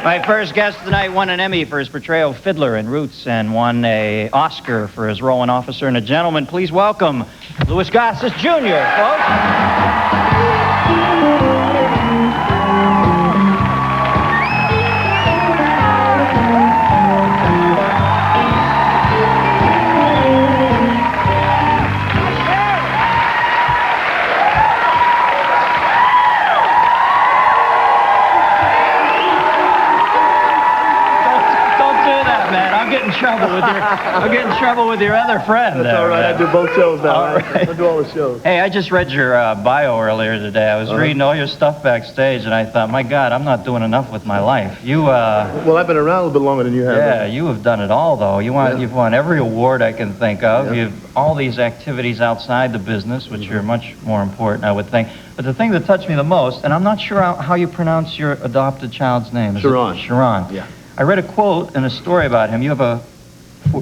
My first guest tonight won an Emmy for his portrayal of Fiddler in Roots and won an Oscar for his role in Officer and a Gentleman. Please welcome Louis Gossett Jr., folks. I'm getting in trouble with your other friend. That's all right. I do both shows now. All right. I do all the shows. Hey, I just read your bio earlier today. I was reading all your stuff backstage, and I thought, my God, I'm not doing enough with my life. You, well, I've been around a little bit longer than you have. Yeah, you have done it all, though. You've won every award I can think of. Yeah. You've all these activities outside the business, which are much more important, I would think. But the thing that touched me the most, and I'm not sure how you pronounce your adopted child's name. Sharon. Sharon. Yeah. I read a quote and a story about him. You have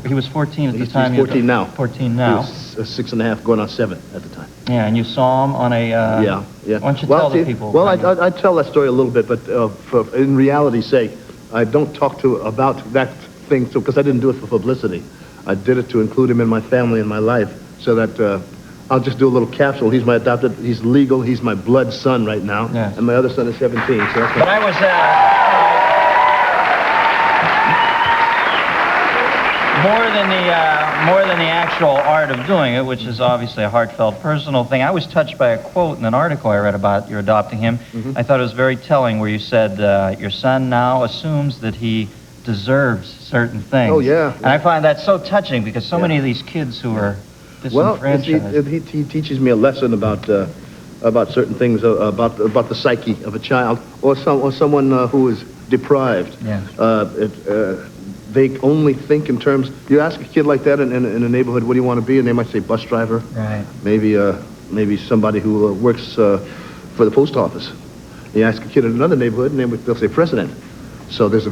he was 14 at the time. He's 14 now. 14 now. He was 6 and a half, going on 7 at the time. Yeah, and you saw him on a... yeah. Why don't you tell the people? Well, I tell that story a little bit, but in reality's sake, I don't talk about that thing, because I didn't do it for publicity. I did it to include him in my family and my life, so that I'll just do a little capsule. He's my adopted, he's legal, he's my blood son right now, and my other son is 17. So that's but I was... More than the actual art of doing it, which is obviously a heartfelt, personal thing. I was touched by a quote in an article I read about your adopting him. I thought it was very telling, where you said, your son now assumes that he deserves certain things. Oh, yeah. And I find that so touching, because so many of these kids who are disenfranchised... Well, he teaches me a lesson about certain things, about the psyche of a child, or someone who is deprived. Yeah. They only think in terms... You ask a kid like that in a neighborhood, what do you want to be? And they might say bus driver. Right. Maybe somebody who works for the post office. You ask a kid in another neighborhood, and they'll say president. So there's a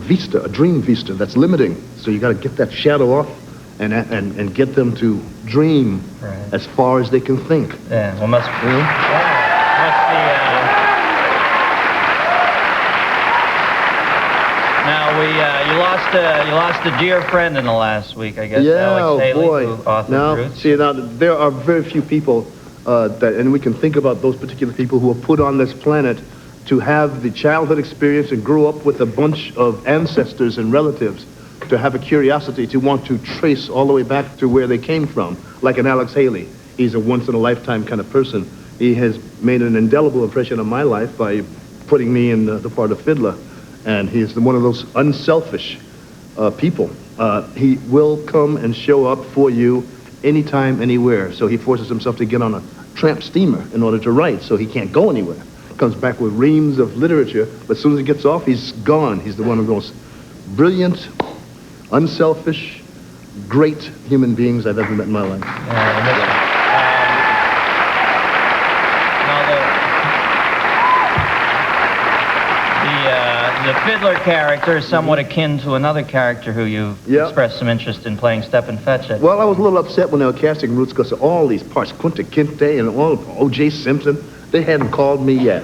dream vista that's limiting. So you got to get that shadow off and get them to dream as far as they can think. Yeah, well, must be... Now you lost a dear friend in the last week, I guess. Yeah, Alex Haley, boy. who authored Roots. See, now there are very few people and we can think about those particular people who are put on this planet to have the childhood experience and grow up with a bunch of ancestors and relatives, to have a curiosity to want to trace all the way back to where they came from, like an Alex Haley. He's a once-in-a-lifetime kind of person. He has made an indelible impression on my life by putting me in the part of Fiddler. And he's one of those unselfish people. He will come and show up for you anytime, anywhere. So he forces himself to get on a tramp steamer in order to write, so he can't go anywhere. Comes back with reams of literature, but as soon as he gets off, he's gone. He's one of the most brilliant, unselfish, great human beings I've ever met in my life. The Fiddler character is somewhat akin to another character who you've expressed some interest in playing, Stepin Fetchit. Well, I was a little upset when they were casting Roots, because all these parts, Kunta Kinte and all O.J. Simpson, they hadn't called me yet.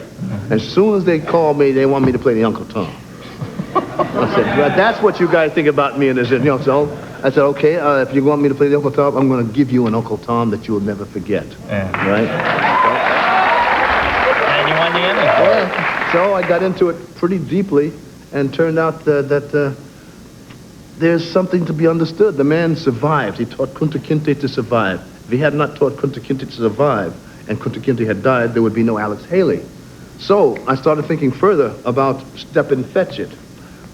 As soon as they called me, they want me to play the Uncle Tom. I said, well, that's what you guys think about me. And they said, so I said, okay, if you want me to play the Uncle Tom, I'm going to give you an Uncle Tom that you will never forget. Right? And you won the Emmy. Yeah. So I got into it pretty deeply, and turned out that there's something to be understood. The man survived. He taught Kunta Kinte to survive. If he had not taught Kunta Kinte to survive, and Kunta Kinte had died, there would be no Alex Haley. So I started thinking further about Stepin Fetchit,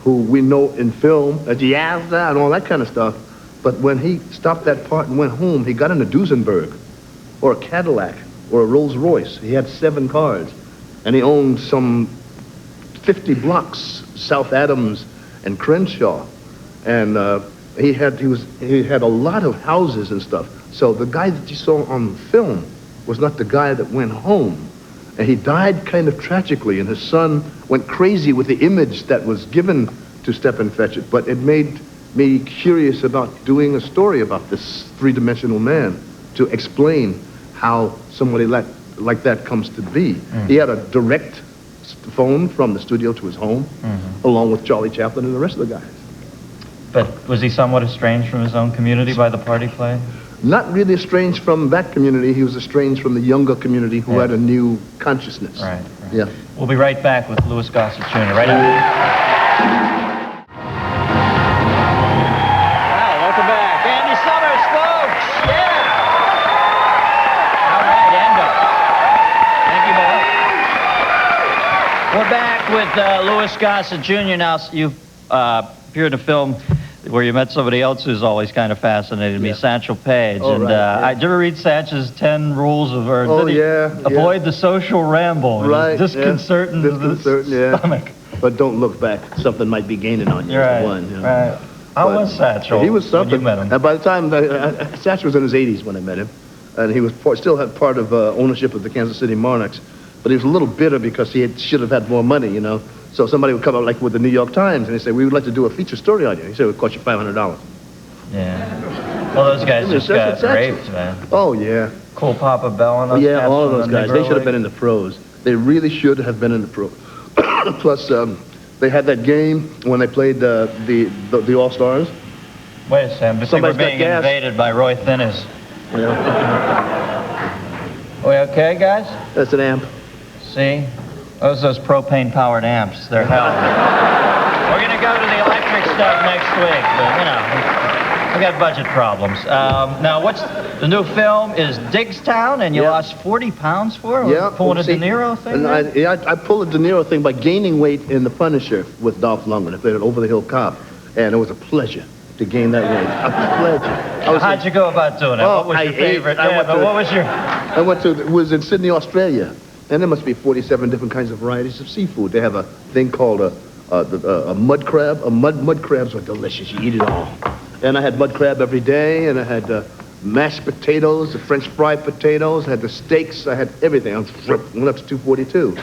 who we know in film, Yazda and all that kind of stuff. But when he stopped that part and went home, he got in a Duesenberg, or a Cadillac, or a Rolls Royce. He had 7 cars. And he owned some 50 blocks, South Adams and Crenshaw. And he had a lot of houses and stuff. So the guy that you saw on film was not the guy that went home. And he died kind of tragically, and his son went crazy with the image that was given to Stepin Fetchit. But it made me curious about doing a story about this three-dimensional man, to explain how somebody like that comes to be. He had a direct phone from the studio to his home, along with Charlie Chaplin and the rest of the guys. But was he somewhat estranged from his own community by the part he played? Not really estranged from that community. He was estranged from the younger community who had a new consciousness. Right. Yeah. We'll be right back with Louis Gossett Jr. right after. Wow, welcome back. Andy Summers, folks. Yeah. All right, Endo. Thank you, boy. We're back with Louis Gossett Jr. Now, you've appeared in a film where you met somebody else who's always kind of fascinated me, Satchel Paige. Oh, and right, did you ever read Satch's 10 rules of, or Oh, did he avoid the social ramble? Right. Disconcerting to the stomach. But don't look back. Something might be gaining on you. Right, One, you know. right. How was Satchel? He was something. When you met him? And by the time, Satchel was in his 80s when I met him. And he was still had part of ownership of the Kansas City Monarchs. But he was a little bitter because he should have had more money, you know. So somebody would come up like with the New York Times and they say, we would like to do a feature story on you. He said, it would cost you $500. Yeah. Well, those guys just got raped, man. Oh, yeah. Cool Papa Bell and those Yeah, all of those in the guys. Negro They should have League. been in the pros. They really should have been in the pros. Plus, they had that game when they played the All-Stars. Wait a second, but they were Somebody's got being gas. invaded by Roy Thinnes. Yeah. We okay, guys? That's an amp. See? Those propane-powered amps. They're hell. We're going to go to the electric stuff next week, but, you know, we got budget problems. Now, what's the new film is Diggstown, and you lost 40 pounds for it? Yeah. Pulling a De Niro thing? And I pulled a De Niro thing by gaining weight in The Punisher with Dolph Lundgren. I played an over-the-hill cop, and it was a pleasure to gain that weight. A pleasure. How'd you go about doing it? What was your favorite? What was your... I was in Sydney, Australia. And there must be 47 different kinds of varieties of seafood. They have a thing called a mud crab. Mud crabs are delicious. You eat it all. And I had mud crab every day, and I had mashed potatoes, the French fried potatoes, I had the steaks, I had everything. I went up to 242.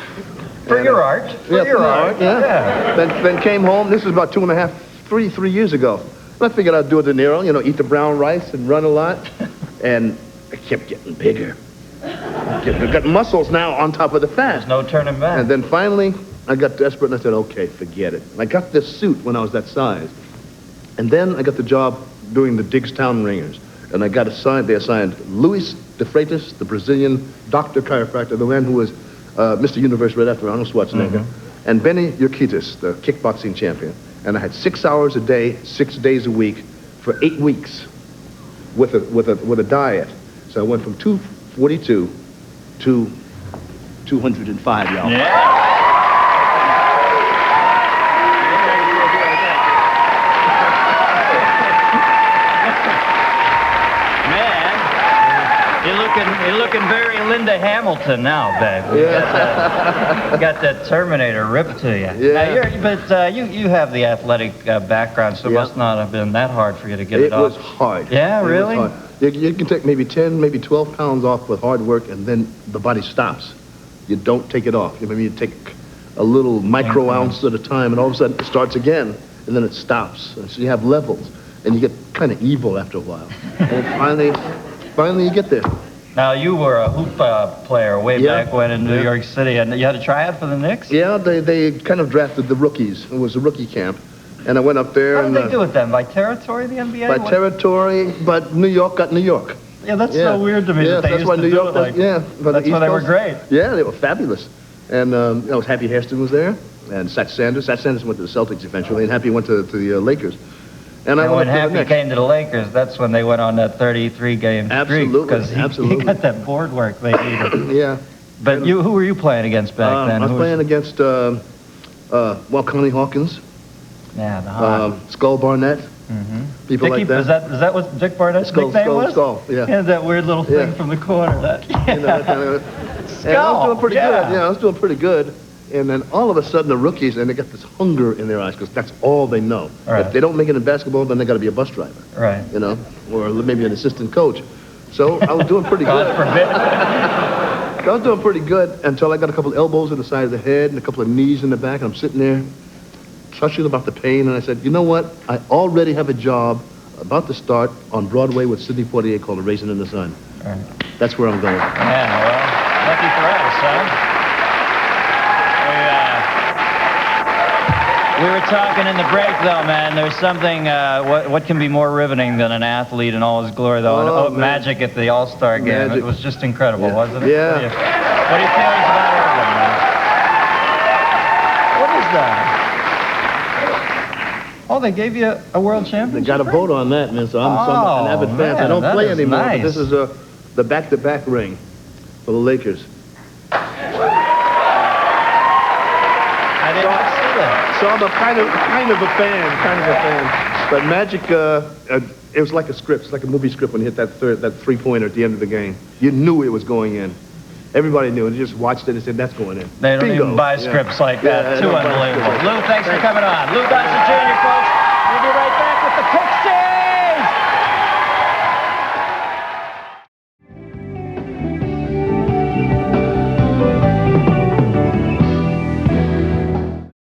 For your art. For your art. Yeah. Then came home. This was about 3 years ago. And I figured I'd do a De Niro, you know, eat the brown rice and run a lot. And I kept getting bigger. I've got muscles now on top of the fat. There's no turning back. And then finally, I got desperate and I said, okay, forget it. And I got this suit when I was that size. And then I got the job doing the Diggstown Ringers. And they assigned Luis de Freitas, the Brazilian doctor chiropractor, the man who was Mr. Universe right after Arnold Schwarzenegger, and Benny Urquitas, the kickboxing champion. And I had 6 hours a day, 6 days a week, for 8 weeks with a diet. So I went from 242 to 205, y'all. Yeah. Man, you're looking very Linda Hamilton now, babe. Yeah. You got that Terminator ripped to you. Yeah. Now you have the athletic background, so it must not have been that hard for you to get it off. It was hard. Yeah, really? It was hard. You can take maybe 10, maybe 12 pounds off with hard work, and then the body stops. You don't take it off. Maybe you take a little micro ounce at a time, and all of a sudden it starts again, and then it stops. And so you have levels, and you get kind of evil after a while. And finally you get there. Now, you were a hoop player way back when in New York City, and you had a tryout for the Knicks? Yeah, they kind of drafted the rookies. It was a rookie camp. And I went up there. How did they do it then? By territory, the NBA? By territory, but New York got New York. Yeah, that's so weird to me that they that's used why to New do York it like but that's the why East they were Coast- great. Yeah, they were fabulous. And Happy Hairston was there, and Satch Sanders. Satch Sanders went to the Celtics eventually, and Happy went to the Lakers. And I when went up to the Happy Knicks. came to the Lakers, that's when they went on that 33-game streak. Absolutely, Because he got that board work they needed. Yeah. But who were you playing against back then? I was playing against, Connie Hawkins, Yeah, the Hawk. Skull Barnett, people Dickie, like that. Is that what Dick Barnett's nickname was? Skull, yeah. He had that weird little thing from the corner. That, You know, that kind of, and I was doing pretty good. Yeah, I was doing pretty good. And then all of a sudden, the rookies, and they got this hunger in their eyes because that's all they know. Right. If they don't make it in basketball, then they got to be a bus driver. Right. You know, or maybe an assistant coach. So I was doing pretty good. God forbid. I was doing pretty good until I got a couple elbows in the side of the head and a couple of knees in the back, and I'm sitting there, touching about the pain, and I said, you know what? I already have a job about to start on Broadway with Sidney Poitier called A Raisin in the Sun. Right. That's where I'm going. Yeah, well, lucky for us, huh? We were talking in the break, though, man. There's something, what can be more riveting than an athlete in all his glory, though? Oh, and Magic at the All-Star game. Magic. It was just incredible, Yeah. wasn't it? Yeah. What are your feelings about Irvin, man? What is that? Oh, they gave you a world They championship? got a vote on that, man, so I'm an avid fan. man, I don't that play is anymore, nice. but this is the back-to-back ring for the Lakers. I didn't see that. So I'm a kind of a fan. But Magic, it was like a script. It's like a movie script when he hit that three-pointer at the end of the game. You knew it was going in. Everybody knew it. You just watched it and said, that's going in. They don't Bingo. even buy scripts like that. Yeah, Too they don't buy unbelievable. scripts. Lou, thanks for coming on. Lou Gossett Jr., folks.